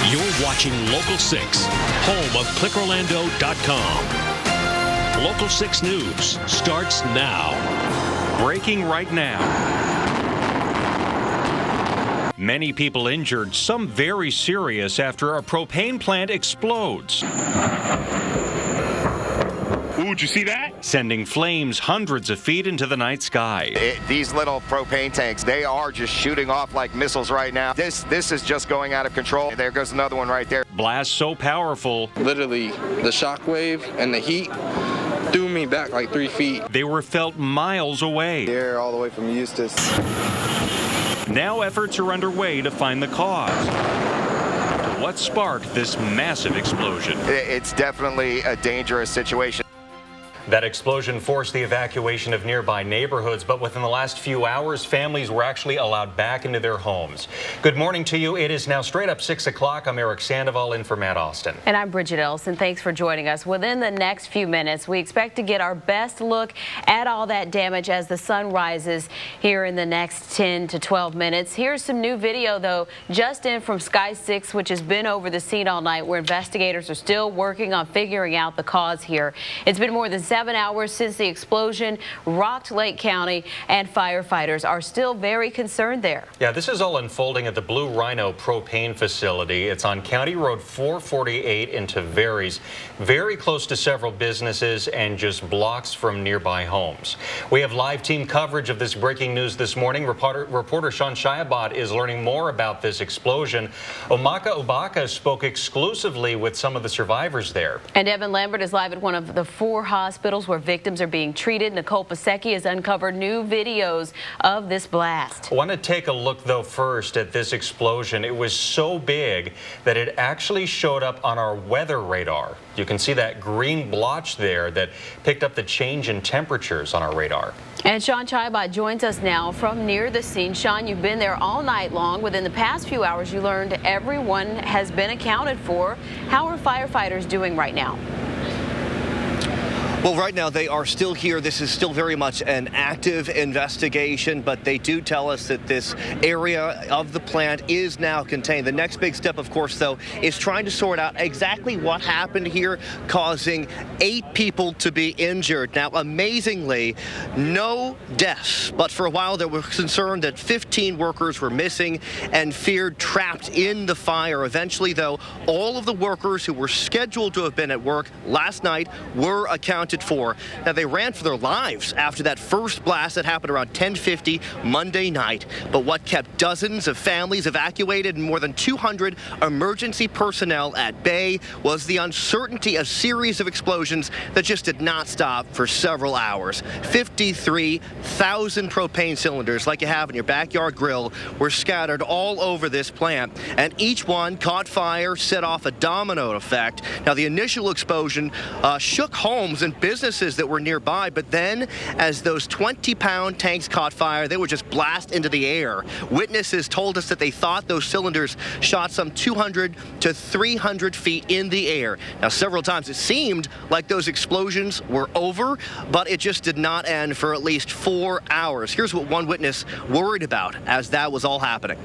You're watching Local 6, home of ClickOrlando.com. Local 6 News starts now. Breaking right now. Many people injured, some very serious after a propane plant explodes. Ooh, did you see that? Sending flames hundreds of feet into the night sky. These little propane tanks, they are just shooting off like missiles right now. This is just going out of control. There goes another one right there. Blast so powerful. Literally, the shock wave and the heat threw me back like 3 feet. They were felt miles away. Here, all the way from Eustis. Now efforts are underway to find the cause. What sparked this massive explosion? It's definitely a dangerous situation. That explosion forced the evacuation of nearby neighborhoods, but within the last few hours, families were actually allowed back into their homes. Good morning to you. It is now straight up 6 o'clock. I'm Eric Sandoval in for Matt Austin. And I'm Bridget Ellison. Thanks for joining us. Within the next few minutes, we expect to get our best look at all that damage as the sun rises here in the next 10 to 12 minutes. Here's some new video, though, just in from Sky 6, which has been over the scene all night, where investigators are still working on figuring out the cause here. It's been more than 7 hours since the explosion rocked Lake County, and firefighters are still very concerned there. Yeah, this is all unfolding at the Blue Rhino propane facility. It's on County Road 448 in Tavares, very close to several businesses and just blocks from nearby homes. We have live team coverage of this breaking news this morning. Reporter Sean Shiabot is learning more about this explosion. Omaka Obaka spoke exclusively with some of the survivors there. And Evan Lambert is live at one of the 4 hospitals where victims are being treated. Nicole Pasecki has uncovered new videos of this blast. I want to take a look, though, first at this explosion. It was so big that it actually showed up on our weather radar. You can see that green blotch there that picked up the change in temperatures on our radar. And Sean Chabot joins us now from near the scene. Sean, you've been there all night long. Within the past few hours, you learned everyone has been accounted for. How are firefighters doing right now? Well, right now they are still here. This is still very much an active investigation, but they do tell us that this area of the plant is now contained. The next big step, of course, though, is trying to sort out exactly what happened here, causing 8 people to be injured. Now, amazingly, no deaths, but for a while there was concern that 15 workers were missing and feared trapped in the fire. Eventually, though, all of the workers who were scheduled to have been at work last night were accounted for. Now, they ran for their lives after that first blast that happened around 10:50 Monday night. But what kept dozens of families evacuated and more than 200 emergency personnel at bay was the uncertainty of a series of explosions that just did not stop for several hours. 53,000 propane cylinders, like you have in your backyard grill, were scattered all over this plant, and each one caught fire, set off a domino effect. Now, the initial explosion shook homes and businesses that were nearby, but then as those 20-pound tanks caught fire, they would just blast into the air. Witnesses told us that they thought those cylinders shot some 200 to 300 feet in the air. Now, several times it seemed like those explosions were over, but it just did not end for at least 4 hours. Here's what one witness worried about as that was all happening.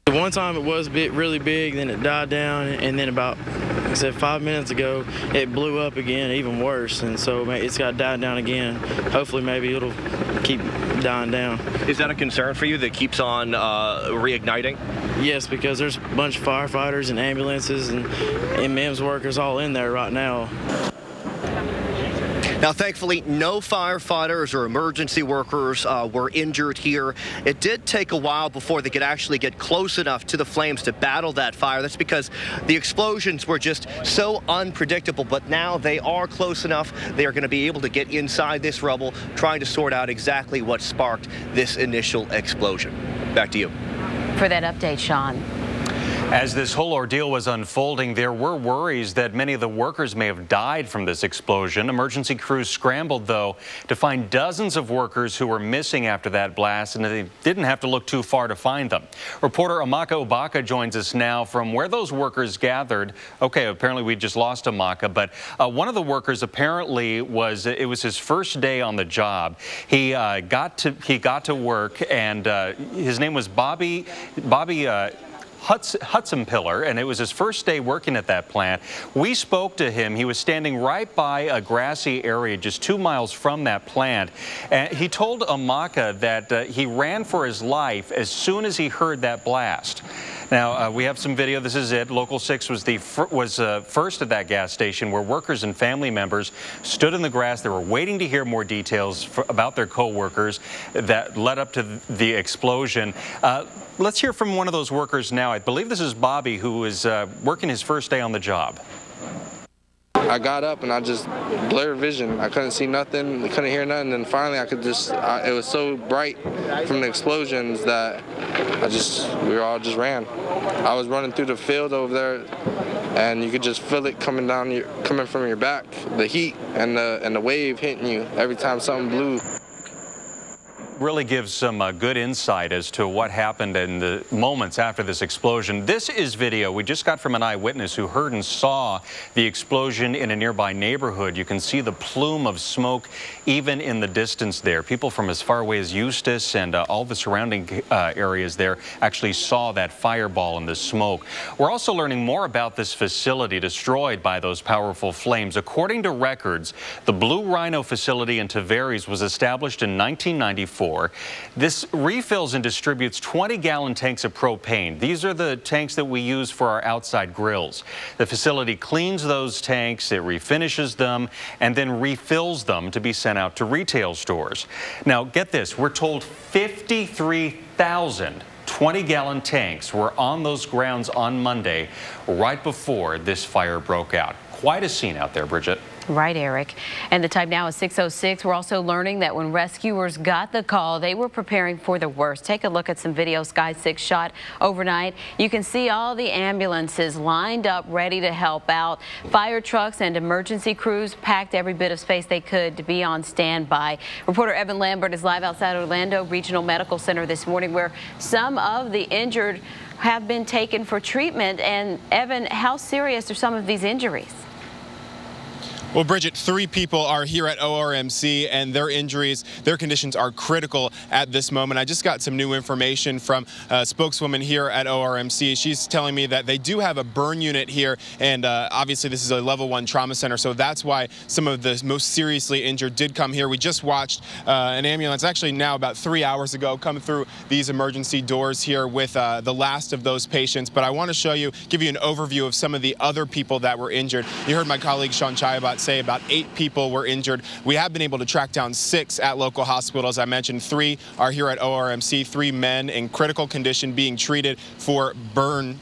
One time it was really big, then it died down, and then about, like I said, 5 minutes ago, it blew up again, even worse, and so it's got to die down again. Hopefully, maybe it'll keep dying down. Is that a concern for you that keeps on reigniting? Yes, because there's a bunch of firefighters and ambulances and MEMS workers all in there right now. Now, thankfully, no firefighters or emergency workers were injured here. It did take a while before they could actually get close enough to the flames to battle that fire. That's because the explosions were just so unpredictable, but now they are close enough. They are going to be able to get inside this rubble, trying to sort out exactly what sparked this initial explosion. Back to you. For that update, Sean. As this whole ordeal was unfolding, there were worries that many of the workers may have died from this explosion. Emergency crews scrambled, though, to find dozens of workers who were missing after that blast, and they didn't have to look too far to find them. Reporter Omaka Obaka joins us now from where those workers gathered. Okay, apparently we just lost Omaka, but one of the workers apparently it was his first day on the job. He got to work, and his name was Bobby Hudson Pillar, and it was his first day working at that plant. We spoke to him. He was standing right by a grassy area just 2 miles from that plant. And he told Amaka that he ran for his life as soon as he heard that blast. Now, we have some video. This is it. Local 6 was first at that gas station where workers and family members stood in the grass. They were waiting to hear more details about their co-workers that led up to the explosion. Let's hear from one of those workers now. I believe this is Bobby, who is working his first day on the job. I got up and I just blurred vision. I couldn't see nothing, couldn't hear nothing, and finally I could just, it was so bright from the explosions that we all just ran. I was running through the field over there and you could just feel it coming from your back, the heat and the wave hitting you every time something blew. Really gives some good insight as to what happened in the moments after this explosion. This is video we just got from an eyewitness who heard and saw the explosion in a nearby neighborhood. You can see the plume of smoke even in the distance there. People from as far away as Eustis and all the surrounding areas there actually saw that fireball and the smoke. We're also learning more about this facility destroyed by those powerful flames. According to records, the Blue Rhino facility in Tavares was established in 1994. This refills and distributes 20-gallon tanks of propane. These are the tanks that we use for our outside grills. The facility cleans those tanks, it refinishes them, and then refills them to be sent out to retail stores. Now, get this, we're told 53,000 20-gallon tanks were on those grounds on Monday, right before this fire broke out. Quite a scene out there, Bridget. Right, Eric. And the time now is 6:06. We're also learning that when rescuers got the call, they were preparing for the worst. Take a look at some video Sky 6 shot overnight. You can see all the ambulances lined up ready to help out. Fire trucks and emergency crews packed every bit of space they could to be on standby. Reporter Evan Lambert is live outside Orlando Regional Medical Center this morning, where some of the injured have been taken for treatment. And Evan, how serious are some of these injuries? Well, Bridget, 3 people are here at ORMC, and their injuries, their conditions are critical at this moment. I just got some new information from a spokeswoman here at ORMC. She's telling me that they do have a burn unit here, and obviously this is a level 1 trauma center, so that's why some of the most seriously injured did come here. We just watched an ambulance, actually now about 3 hours ago, come through these emergency doors here with the last of those patients. But I want to show you, give you an overview of some of the other people that were injured. You heard my colleague Sean Chayabat say about 8 people were injured. We have been able to track down 6 at local hospitals. I mentioned 3 are here at ORMC, 3 men in critical condition being treated for burn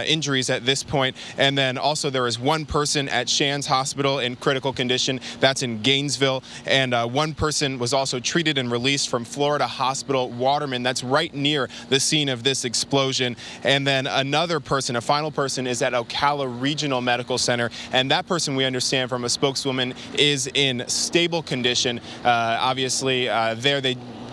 injuries at this point. And then also there is 1 person at Shands Hospital in critical condition. That's in Gainesville. And 1 person was also treated and released from Florida Hospital Waterman. That's right near the scene of this explosion. And then another person, a final person, is at Ocala Regional Medical Center. And that person, we understand from a spokeswoman, is in stable condition. Obviously,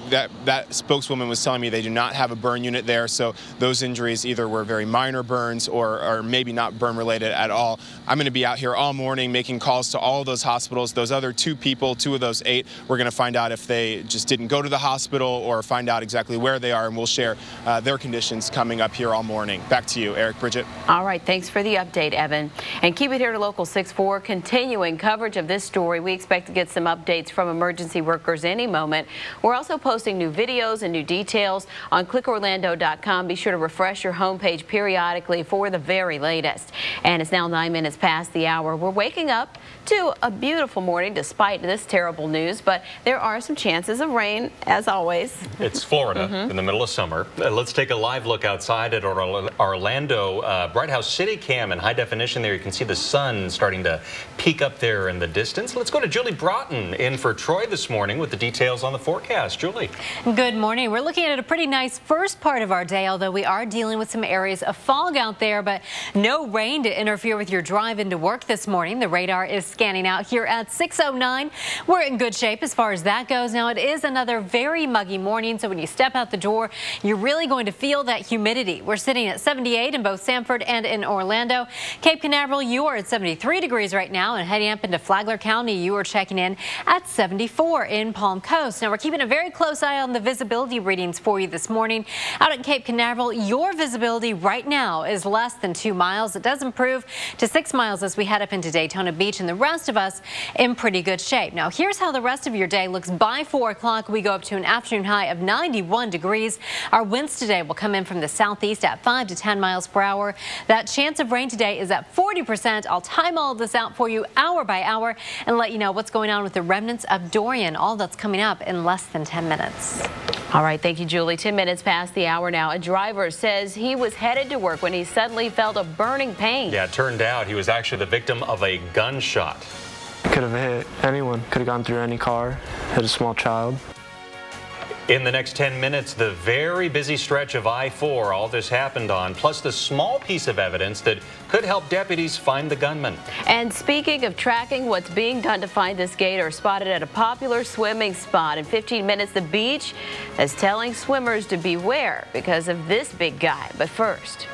that spokeswoman was telling me they do not have a burn unit there, so those injuries either were very minor burns or maybe not burn related at all. I'm going to be out here all morning making calls to all of those hospitals. Those other 2 people, 2 of those 8, we're going to find out if they just didn't go to the hospital or find out exactly where they are, and we'll share their conditions coming up here all morning. Back to you, Eric, Bridget. All right, thanks for the update, Evan. And keep it here to Local 6-4, continuing coverage of this story. We expect to get some updates from emergency workers any moment. We're also posting new videos and new details on clickorlando.com. Be sure to refresh your homepage periodically for the very latest. And it's now 9 minutes past the hour. We're waking up to a beautiful morning despite this terrible news, but there are some chances of rain, as always. It's Florida in the middle of summer. Let's take a live look outside at Orlando. Bright House City Cam in high definition there. You can see the sun starting to peek up there in the distance. Let's go to Julie Broughton in for Troy this morning with the details on the forecast. Julie. Good morning. We're looking at a pretty nice first part of our day, although we are dealing with some areas of fog out there, but no rain to interfere with your drive into work this morning. The radar is scanning out here at 6:09. We're in good shape as far as that goes. Now, it is another very muggy morning, so when you step out the door, you're really going to feel that humidity. We're sitting at 78 in both Sanford and in Orlando. Cape Canaveral, you are at 73 degrees right now, and heading up into Flagler County, you are checking in at 74 in Palm Coast. Now, we're keeping a very close close eye on the visibility readings for you this morning. Out at Cape Canaveral, your visibility right now is less than 2 miles. It does improve to 6 miles as we head up into Daytona Beach, and the rest of us in pretty good shape. Now, here's how the rest of your day looks. By 4 o'clock, we go up to an afternoon high of 91 degrees. Our winds today will come in from the southeast at 5 to 10 miles per hour. That chance of rain today is at 40%. I'll time all of this out for you hour by hour and let you know what's going on with the remnants of Dorian. All that's coming up in less than 10 minutes. All right, thank you, Julie. 10 minutes past the hour now. A driver says he was headed to work when he suddenly felt a burning pain. Yeah, it turned out he was actually the victim of a gunshot. Could have hit anyone, could have gone through any car, hit a small child. In the next 10 minutes, the very busy stretch of I-4 all this happened on, plus the small piece of evidence that could help deputies find the gunman. And speaking of tracking, what's being done to find this gator spotted at a popular swimming spot. In 15 minutes, the beach is telling swimmers to beware because of this big guy. But first,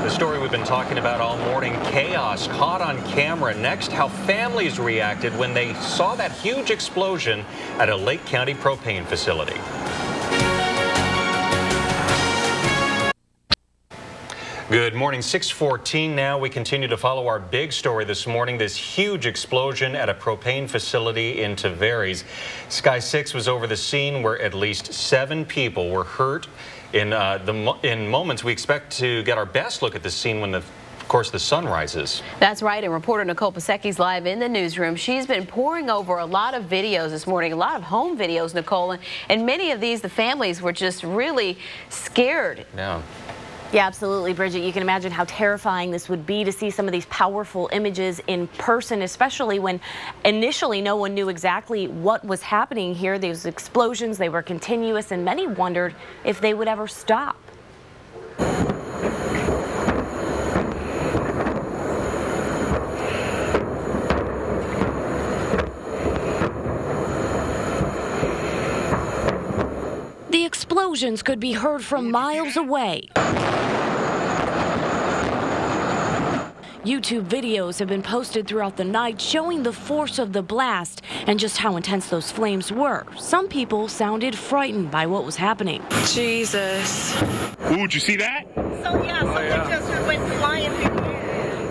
the story we've been talking about all morning, chaos caught on camera. Next, how families reacted when they saw that huge explosion at a Lake County propane facility. Good morning, 6:14 now. We continue to follow our big story this morning, this huge explosion at a propane facility in Tavares. Sky 6 was over the scene where at least 7 people were hurt. In moments, we expect to get our best look at the scene when of course, the sun rises. That's right, and reporter Nicole Pasecki's live in the newsroom. She's been poring over a lot of videos this morning, a lot of home videos, Nicole, and many of these, the families were just really scared. Yeah, absolutely, Bridget. You can imagine how terrifying this would be to see some of these powerful images in person, especially when initially no one knew exactly what was happening here. These explosions, they were continuous, and many wondered if they would ever stop. The explosions could be heard from miles away. YouTube videos have been posted throughout the night showing the force of the blast and just how intense those flames were. Some people sounded frightened by what was happening. Jesus. Ooh, did you see that? Something just went flying through the air.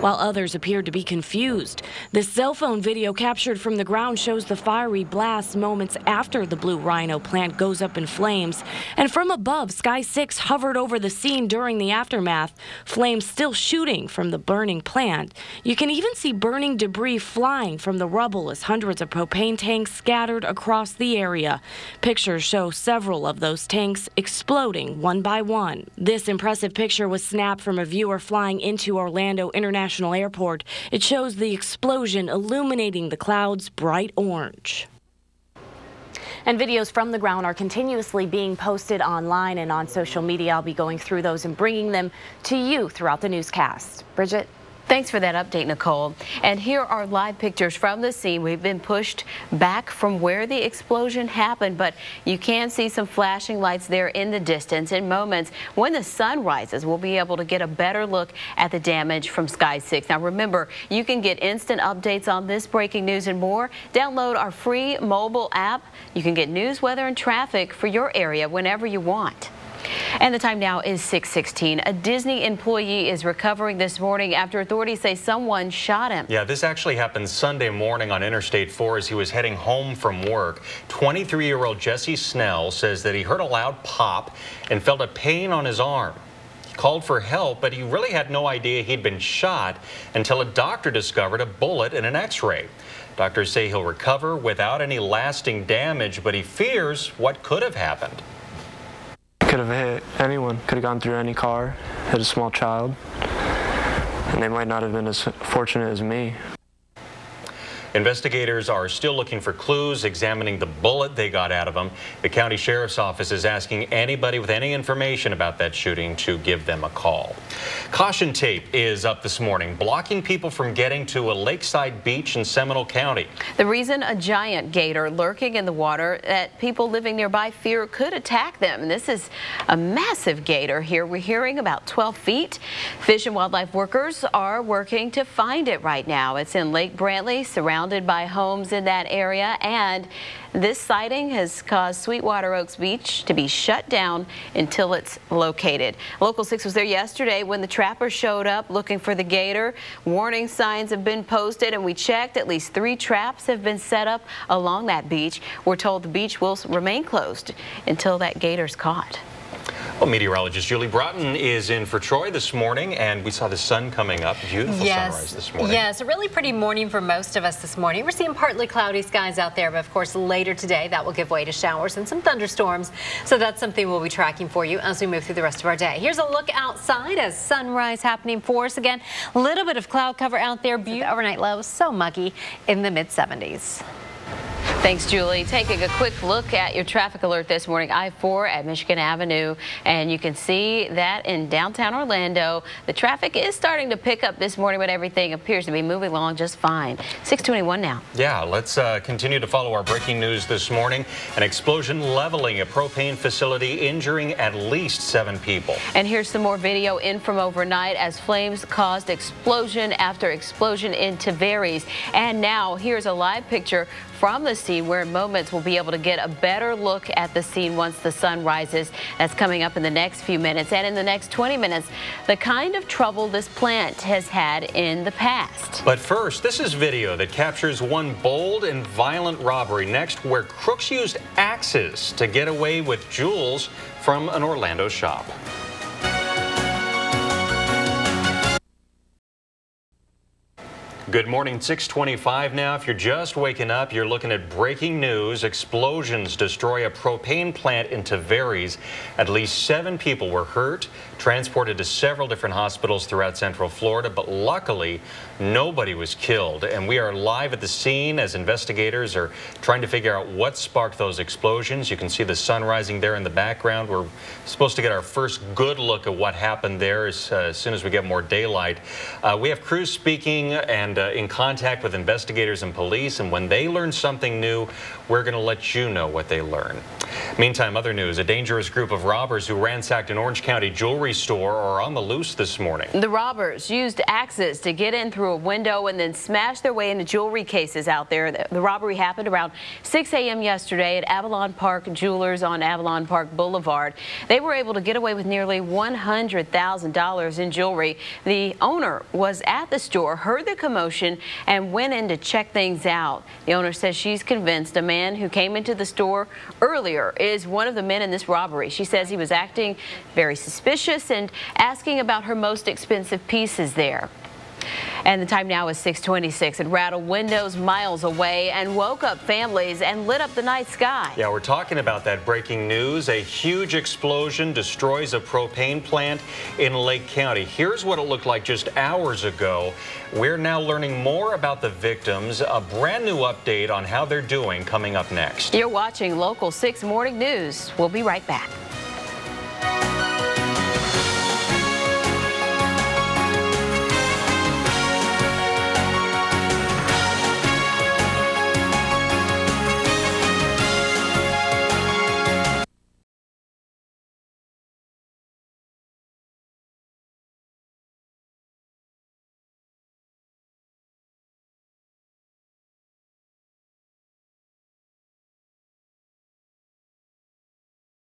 While others appeared to be confused. This cell phone video captured from the ground shows the fiery blast moments after the Blue Rhino plant goes up in flames. And from above, Sky 6 hovered over the scene during the aftermath, flames still shooting from the burning plant. You can even see burning debris flying from the rubble as hundreds of propane tanks scattered across the area. Pictures show several of those tanks exploding one by one. This impressive picture was snapped from a viewer flying into Orlando International Airport. It shows the explosion illuminating the clouds bright orange. And videos from the ground are continuously being posted online and on social media. I'll be going through those and bringing them to you throughout the newscast. Bridget? Thanks for that update, Nicole. And here are live pictures from the scene. We've been pushed back from where the explosion happened, but you can see some flashing lights there in the distance. In moments, when the sun rises, we'll be able to get a better look at the damage from Sky 6. Now remember, you can get instant updates on this breaking news and more. Download our free mobile app. You can get news, weather, and traffic for your area whenever you want. And the time now is 6:16. A Disney employee is recovering this morning after authorities say someone shot him. Yeah, this actually happened Sunday morning on Interstate 4 as he was heading home from work. 23-year-old Jesse Snell says that he heard a loud pop and felt a pain on his arm. He called for help, but he really had no idea he'd been shot until a doctor discovered a bullet in an x-ray. Doctors say he'll recover without any lasting damage, but he fears what could have happened. Could have hit anyone, could have gone through any car, hit a small child, and they might not have been as fortunate as me. Investigators are still looking for clues, examining the bullet they got out of him. The county sheriff's office is asking anybody with any information about that shooting to give them a call. Caution tape is up this morning, blocking people from getting to a lakeside beach in Seminole County. The reason, a giant gator lurking in the water that people living nearby fear could attack them. This is a massive gator here. We're hearing about 12 feet. Fish and wildlife workers are working to find it right now. It's in Lake Brantley, surrounded surrounded by homes in that area, and this sighting has caused Sweetwater Oaks Beach to be shut down until it's located. Local 6 was there yesterday when the trappers showed up looking for the gator. Warning signs have been posted, and we checked. At least 3 traps have been set up along that beach. We're told the beach will remain closed until that gator's caught. Well, meteorologist Julie Broughton is in for Troy this morning, and we saw the sun coming up. Beautiful sunrise this morning. Yes, a really pretty morning for most of us this morning. We're seeing partly cloudy skies out there, but of course later today that will give way to showers and some thunderstorms. So that's something we'll be tracking for you as we move through the rest of our day. Here's a look outside as sunrise happening for us again. A little bit of cloud cover out there. The overnight low so muggy in the mid-70s. Thanks, Julie. Taking a quick look at your traffic alert this morning, I-4 at Michigan Avenue, and you can see that in downtown Orlando. The traffic is starting to pick up this morning, but everything appears to be moving along just fine. 6:21 now. Yeah, let's continue to follow our breaking news this morning. An explosion leveling a propane facility, injuring at least 7 people. And here's some more video in from overnight as flames caused explosion after explosion in Tavares. And now here's a live picture from the scene where in moments we'll be able to get a better look at the scene once the sun rises. That's coming up in the next few minutes. And in the next 20 minutes, the kind of trouble this plant has had in the past. But first, this is video that captures one bold and violent robbery next, where crooks used axes to get away with jewels from an Orlando shop. Good morning, 6:25 now. If you're just waking up, you're looking at breaking news. Explosions destroy a propane plant in Tavares. At least 7 people were hurt, transported to several different hospitals throughout Central Florida, but luckily nobody was killed. And we are live at the scene as investigators are trying to figure out what sparked those explosions. You can see the sun rising there in the background. We're supposed to get our first good look at what happened there as soon as we get more daylight. We have crews speaking and in contact with investigators and police, and when they learn something new, we're going to let you know what they learn. Meantime, other news, a dangerous group of robbers who ransacked an Orange County jewelry store are on the loose this morning. The robbers used axes to get in through a window and then smash their way into jewelry cases out there. The robbery happened around 6 a.m. yesterday at Avalon Park Jewelers on Avalon Park Boulevard. They were able to get away with nearly $100,000 in jewelry. The owner was at the store, heard the commotion, and went in to check things out. The owner says she's convinced a man who came into the store earlier is one of the men in this robbery. She says he was acting very suspicious and asking about her most expensive pieces there. And the time now is 6:26. It rattled windows miles away and woke up families and lit up the night sky. Yeah, we're talking about that breaking news. A huge explosion destroys a propane plant in Lake County. Here's what it looked like just hours ago. We're now learning more about the victims. A brand new update on how they're doing coming up next. You're watching Local 6 Morning News. We'll be right back.